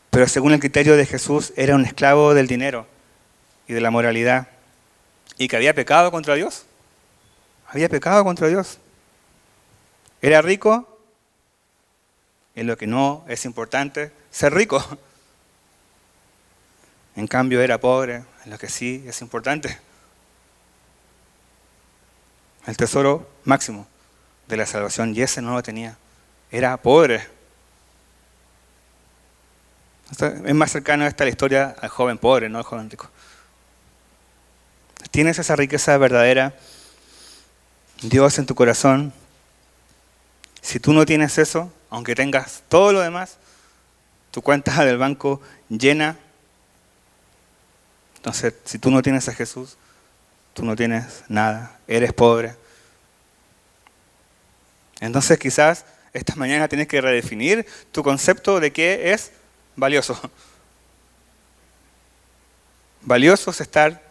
Pero según el criterio de Jesús, era un esclavo del dinero y de la moralidad. Y que había pecado contra Dios. Había pecado contra Dios. Era rico en lo que no es importante, ser rico. En cambio era pobre en lo que sí es importante. El tesoro máximo de la salvación, y ese no lo tenía. Era pobre. Es más cercano esta la historia al joven pobre, no al joven rico. ¿Tienes esa riqueza verdadera, Dios en tu corazón? Si tú no tienes eso, aunque tengas todo lo demás, tu cuenta del banco llena, entonces si tú no tienes a Jesús, tú no tienes nada, eres pobre. Entonces quizás esta mañana tienes que redefinir tu concepto de qué es valioso. Valioso es estar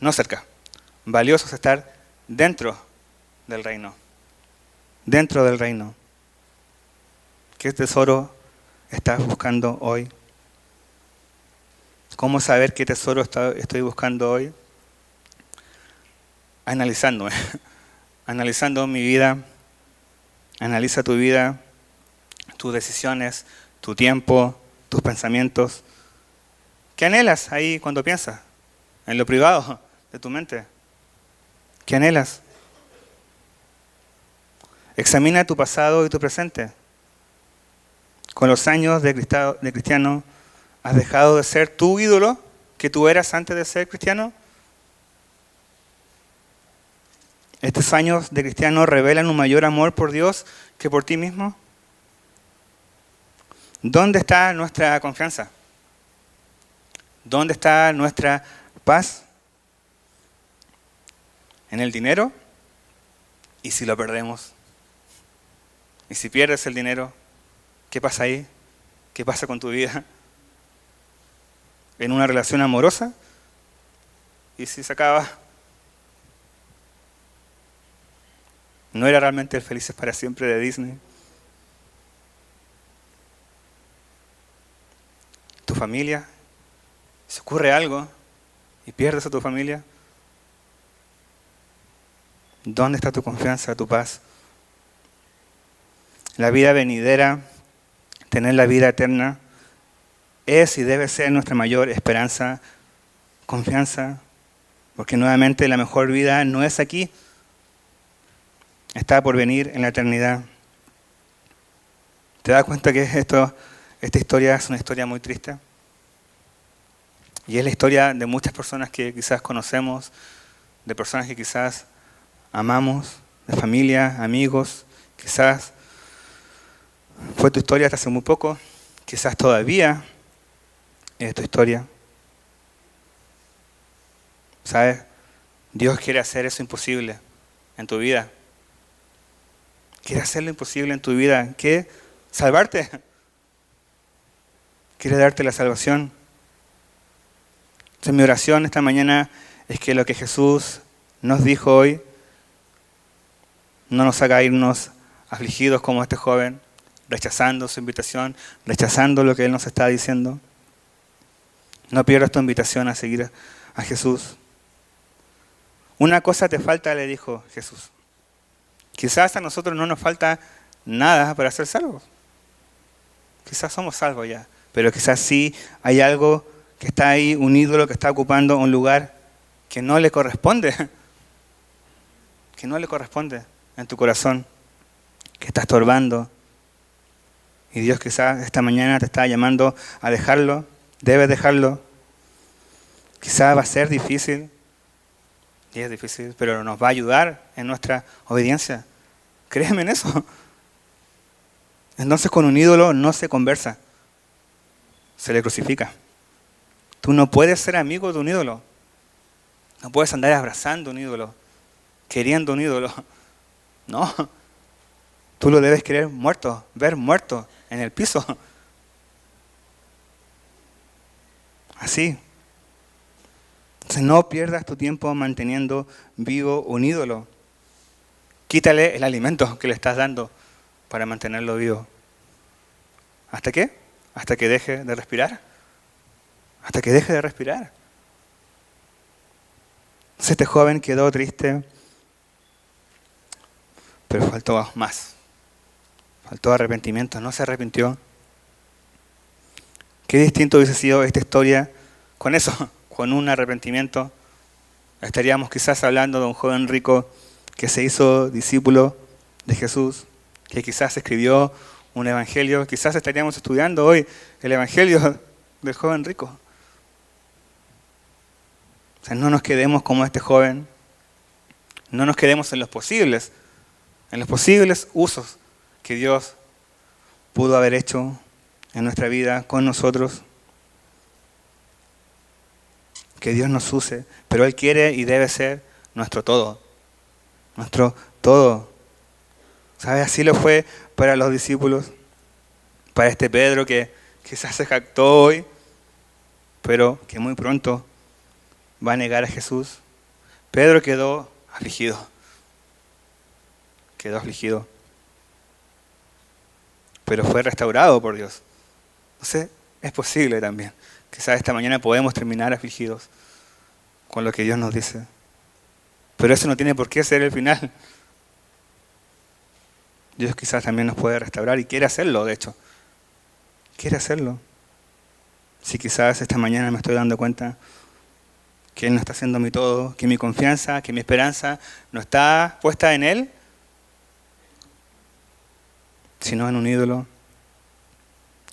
no cerca, valioso es estar dentro del reino. Dentro del reino. ¿Qué tesoro estás buscando hoy? ¿Cómo saber qué tesoro estoy buscando hoy? Analizándome. Analizando mi vida. Analiza tu vida, tus decisiones, tu tiempo, tus pensamientos. ¿Qué anhelas ahí cuando piensas? En lo privado de tu mente. ¿Qué anhelas? Examina tu pasado y tu presente. Con los años de cristiano, ¿has dejado de ser tu ídolo que tú eras antes de ser cristiano? ¿Estos años de cristiano revelan un mayor amor por Dios que por ti mismo? ¿Dónde está nuestra confianza? ¿Dónde está nuestra paz? ¿En el dinero? ¿Y si lo perdemos? ¿Y si pierdes el dinero? ¿Qué pasa ahí? ¿Qué pasa con tu vida? ¿En una relación amorosa? ¿Y si se acaba? ¿No era realmente el Felices para Siempre de Disney? ¿Tu familia? ¿Se ocurre algo y pierdes a tu familia? ¿Dónde está tu confianza, tu paz? La vida venidera, tener la vida eterna, es y debe ser nuestra mayor esperanza, confianza, porque nuevamente la mejor vida no es aquí, está por venir en la eternidad. ¿Te das cuenta que esta historia es una historia muy triste? Y es la historia de muchas personas que quizás conocemos, de personas que quizás amamos, de familia, amigos, quizás fue tu historia hasta hace muy poco, quizás todavía es tu historia. ¿Sabes? Dios quiere hacer eso imposible en tu vida. Quiere hacer lo imposible en tu vida. ¿Qué? Salvarte. Quiere darte la salvación. Entonces mi oración esta mañana es que lo que Jesús nos dijo hoy no nos haga irnos afligidos como este joven, rechazando su invitación, rechazando lo que Él nos está diciendo. No pierdas tu invitación a seguir a Jesús. Una cosa te falta, le dijo Jesús. Quizás a nosotros no nos falta nada para ser salvos. Quizás somos salvos ya, pero quizás sí hay algo que está ahí, un ídolo que está ocupando un lugar que no le corresponde. Que no le corresponde en tu corazón, que está estorbando. Y Dios quizás esta mañana te está llamando a dejarlo. Debes dejarlo. Quizás va a ser difícil. Y es difícil, pero nos va a ayudar en nuestra obediencia. Créeme en eso. Entonces con un ídolo no se conversa. Se le crucifica. Tú no puedes ser amigo de un ídolo. No puedes andar abrazando un ídolo, queriendo un ídolo. No. Tú lo debes querer muerto, ver muerto en el piso. Así. Entonces no pierdas tu tiempo manteniendo vivo un ídolo. Quítale el alimento que le estás dando para mantenerlo vivo. ¿Hasta qué? Hasta que deje de respirar. Hasta que deje de respirar. Entonces este joven quedó triste, pero faltó más. Faltó arrepentimiento, no se arrepintió. Qué distinto hubiese sido esta historia con eso, con un arrepentimiento. Estaríamos quizás hablando de un joven rico que se hizo discípulo de Jesús, que quizás escribió un evangelio. Quizás estaríamos estudiando hoy el evangelio del joven rico. O sea, no nos quedemos como este joven, no nos quedemos en los posibles usos que Dios pudo haber hecho en nuestra vida con nosotros. Que Dios nos use, pero Él quiere y debe ser nuestro todo. Nuestro todo. ¿Sabes? Así lo fue para los discípulos, para este Pedro que quizás se jactó hoy, pero que muy pronto va a negar a Jesús. Pedro quedó afligido. Pero fue restaurado por Dios. Entonces, es posible también. Quizás esta mañana podemos terminar afligidos con lo que Dios nos dice. Pero eso no tiene por qué ser el final. Dios quizás también nos puede restaurar y quiere hacerlo, de hecho. Quiere hacerlo. Si quizás esta mañana me estoy dando cuenta que Él no está haciendo mi todo, que mi confianza, que mi esperanza no está puesta en Él, sino en un ídolo.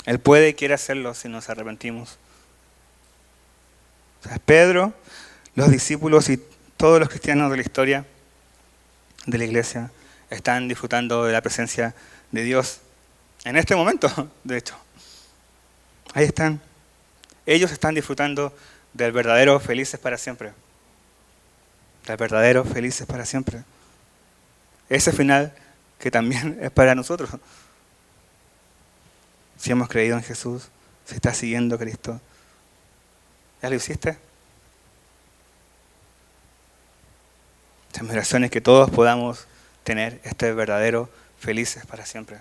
Él puede y quiere hacerlo si nos arrepentimos. O sea, Pedro, los discípulos y todos los cristianos de la historia de la iglesia están disfrutando de la presencia de Dios en este momento, de hecho. Ahí están. Ellos están disfrutando del verdadero felices para siempre. Del verdadero felices para siempre. Ese final que también es para nosotros. Si hemos creído en Jesús, si estás siguiendo a Cristo, ¿ya lo hiciste? Mi oración es que todos podamos tener este verdadero felices para siempre.